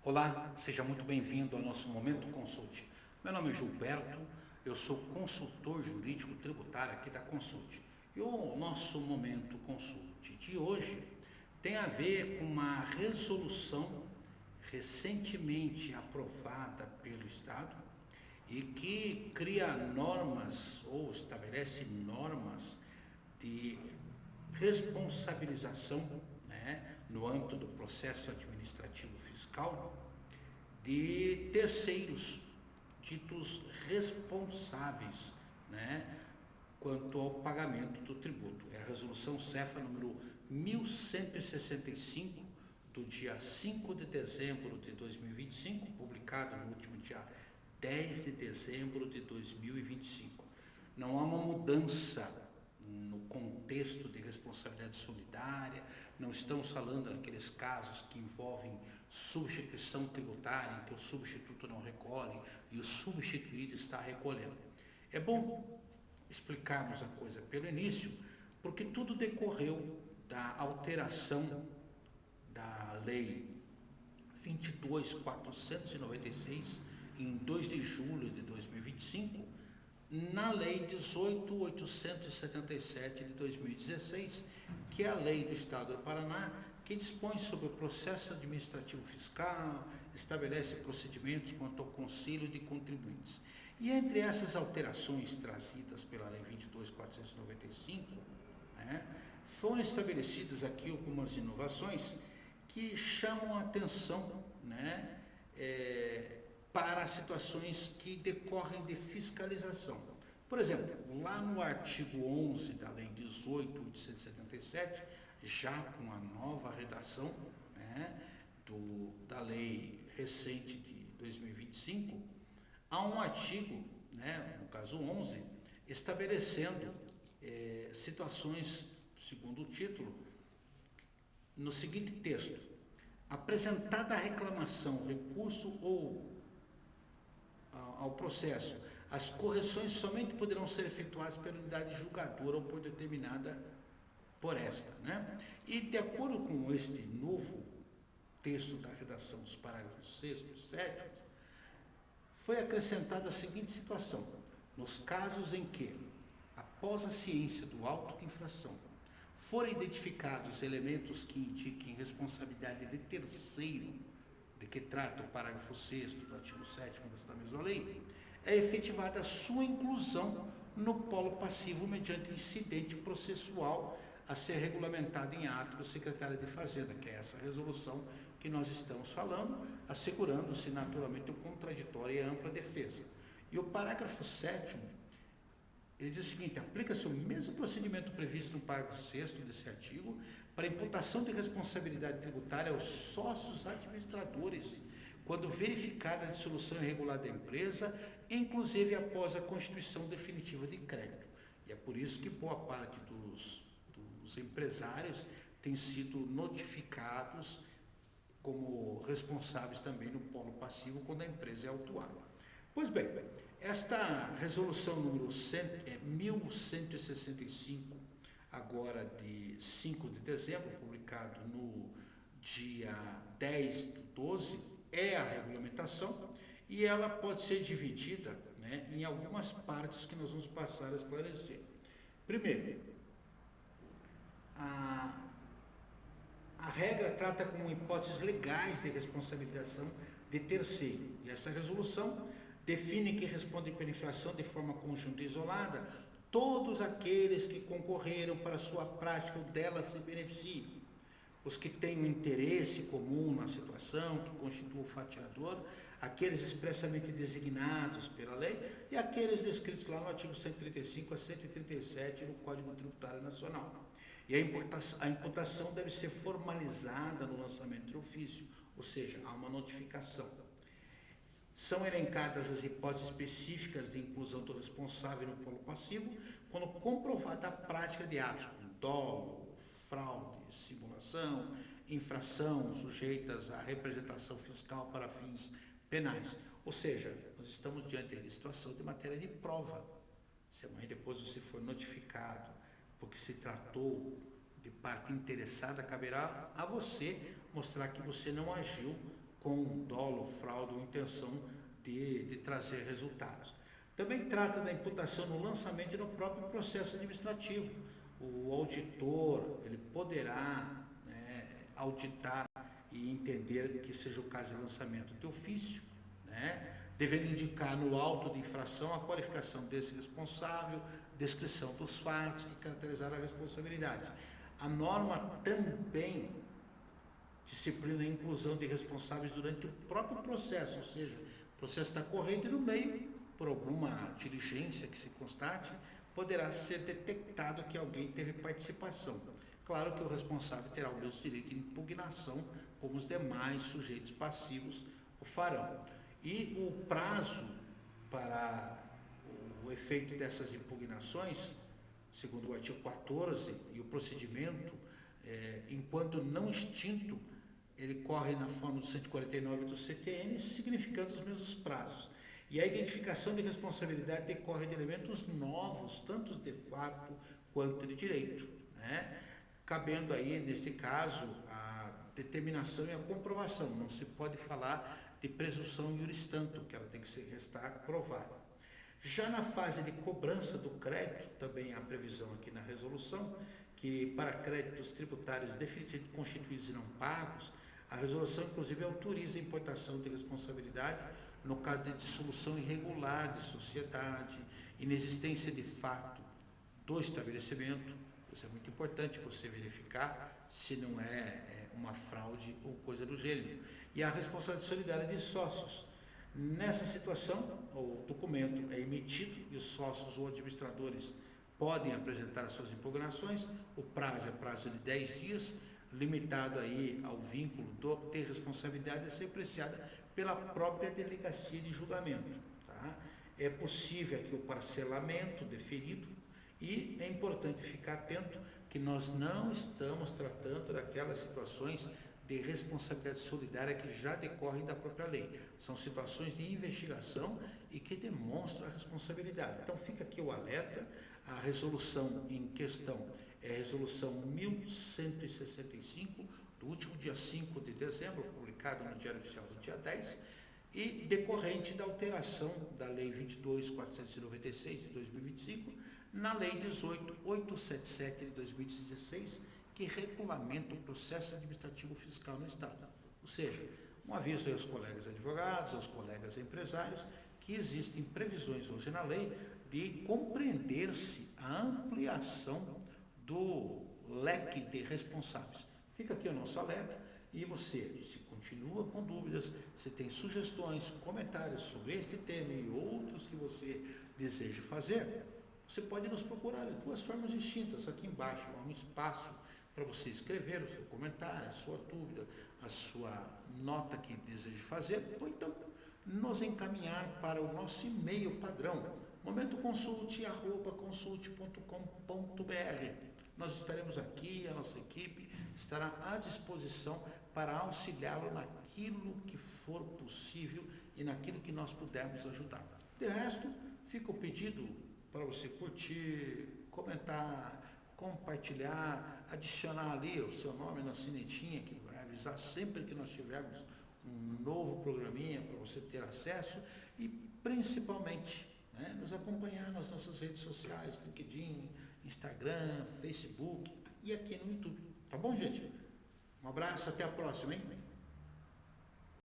Olá, seja muito bem-vindo ao nosso Momento Consult. Meu nome é Gilberto, eu sou consultor jurídico tributário aqui da Consult. E o nosso Momento Consult de hoje tem a ver com uma resolução recentemente aprovada pelo Estado e que cria normas ou estabelece normas de responsabilização, no âmbito do processo administrativo fiscal de terceiros ditos responsáveis, quanto ao pagamento do tributo. É a resolução CEFA número 1165 do dia 5 de dezembro de 2025, publicado no último dia 10 de dezembro de 2025. Não há uma mudança no contexto de responsabilidade solidária, não estamos falando naqueles casos que envolvem substituição tributária, em que o substituto não recolhe e o substituído está recolhendo. É bom explicarmos a coisa pelo início, porque tudo decorreu da alteração da Lei 22.496, em 2 de julho de 2025, na Lei 18.877 de 2016, que é a lei do Estado do Paraná, que dispõe sobre o processo administrativo fiscal, estabelece procedimentos quanto ao concílio de contribuintes. E entre essas alterações trazidas pela Lei 22.495, foram estabelecidas aqui algumas inovações que chamam a atenção, para situações que decorrem de fiscalização. Por exemplo, lá no artigo 11 da Lei 18.877, já com a nova redação da lei recente de 2025, há um artigo, no caso 11, estabelecendo situações, segundo o título, no seguinte texto: apresentada a reclamação, recurso ou ao processo, as correções somente poderão ser efetuadas pela unidade julgadora ou por determinada por esta. E de acordo com este novo texto da redação dos parágrafos 6º e 7º, foi acrescentada a seguinte situação: nos casos em que, após a ciência do auto de infração, forem identificados elementos que indiquem responsabilidade de terceiro, de que trata o parágrafo 6º do artigo 7º desta mesma lei, é efetivada a sua inclusão no polo passivo mediante incidente processual a ser regulamentado em ato do secretário de Fazenda, que é essa resolução que nós estamos falando, assegurando-se naturalmente o contraditório e a ampla defesa. E o parágrafo 7º, ele diz o seguinte: aplica-se o mesmo procedimento previsto no parágrafo 6º desse artigo para imputação de responsabilidade tributária aos sócios administradores, quando verificada a dissolução irregular da empresa, inclusive após a constituição definitiva de crédito. E é por isso que boa parte dos empresários têm sido notificados como responsáveis também no polo passivo quando a empresa é autuada. Pois bem, esta resolução número 1165, agora de 5 de dezembro, publicado no dia 10 de 12, é a regulamentação e ela pode ser dividida em algumas partes que nós vamos passar a esclarecer. Primeiro, a regra trata como hipóteses legais de responsabilização de terceiro, e essa resolução define que respondem pela infração de forma conjunta e isolada todos aqueles que concorreram para sua prática ou dela se beneficiem, os que têm um interesse comum na situação, que constituam o fatiador, aqueles expressamente designados pela lei e aqueles descritos lá no artigo 135 a 137 do Código Tributário Nacional. E a imputação deve ser formalizada no lançamento de ofício, ou seja, há uma notificação. São elencadas as hipóteses específicas de inclusão do responsável no polo passivo, quando comprovada a prática de atos como dolo, fraude, simulação, infração sujeitas à representação fiscal para fins penais. Ou seja, nós estamos diante de situação de matéria de prova. Se amanhã depois você for notificado porque se tratou de parte interessada, caberá a você mostrar que você não agiu com dolo, fraude ou intenção de trazer resultados. Também trata da imputação no lançamento e no próprio processo administrativo. O auditor, ele poderá, né, auditar e entender que seja o caso de lançamento de ofício, né, devendo indicar no auto de infração a qualificação desse responsável, descrição dos fatos que caracterizaram a responsabilidade. A norma também disciplina a inclusão de responsáveis durante o próprio processo, ou seja, o processo está correndo e no meio, por alguma diligência que se constate, poderá ser detectado que alguém teve participação. Claro que o responsável terá o mesmo direito de impugnação como os demais sujeitos passivos o farão. E o prazo para o efeito dessas impugnações, segundo o artigo 14, e o procedimento, enquanto não extinto, ele corre na forma do 149 do CTN, significando os mesmos prazos. E a identificação de responsabilidade decorre de elementos novos, tanto de fato quanto de direito, né? Cabendo aí, nesse caso, a determinação e a comprovação. Não se pode falar de presunção iuris tanto, que ela tem que restar provada. Já na fase de cobrança do crédito, também há previsão aqui na resolução, que para créditos tributários definitivamente constituídos e não pagos, a resolução inclusive autoriza a importação de responsabilidade no caso de dissolução irregular de sociedade, inexistência de fato do estabelecimento. Isso é muito importante você verificar se não é uma fraude ou coisa do gênero. E a responsabilidade solidária de sócios. Nessa situação, o documento é emitido e os sócios ou administradores podem apresentar as suas impugnações. O prazo é prazo de 10 dias, limitado aí ao vínculo do ter responsabilidade a ser apreciada pela própria delegacia de julgamento. Tá? É possível aqui o parcelamento deferido e é importante ficar atento que nós não estamos tratando daquelas situações de responsabilidade solidária que já decorrem da própria lei. São situações de investigação e que demonstram a responsabilidade. Então fica aqui o alerta, a resolução em questão é a resolução 1165, do último dia 5 de dezembro, publicado no Diário Oficial do dia 10, e decorrente da alteração da Lei 22.496 de 2025, na Lei 18.877 de 2016, que regulamenta o processo administrativo fiscal no Estado. Ou seja, um aviso aos colegas advogados, aos colegas empresários, que existem previsões hoje na lei de compreender-se a ampliação do leque de responsáveis. Fica aqui o nosso alerta e você, se continua com dúvidas, se tem sugestões, comentários sobre este tema e outros que você deseja fazer, você pode nos procurar de duas formas distintas. Aqui embaixo há um espaço para você escrever o seu comentário, a sua dúvida, a sua nota que deseja fazer, ou então nos encaminhar para o nosso e-mail padrão, momentoconsulte@consulte.com.br. Nós estaremos aqui, a nossa equipe estará à disposição para auxiliá-lo naquilo que for possível e naquilo que nós pudermos ajudar. De resto, fica o pedido para você curtir, comentar, compartilhar, adicionar ali o seu nome na sinetinha, que vai avisar sempre que nós tivermos um novo programinha para você ter acesso e principalmente, né, nos acompanhar nas nossas redes sociais, LinkedIn, Instagram, Facebook e aqui no YouTube. Tá bom, gente? Um abraço, até a próxima, hein?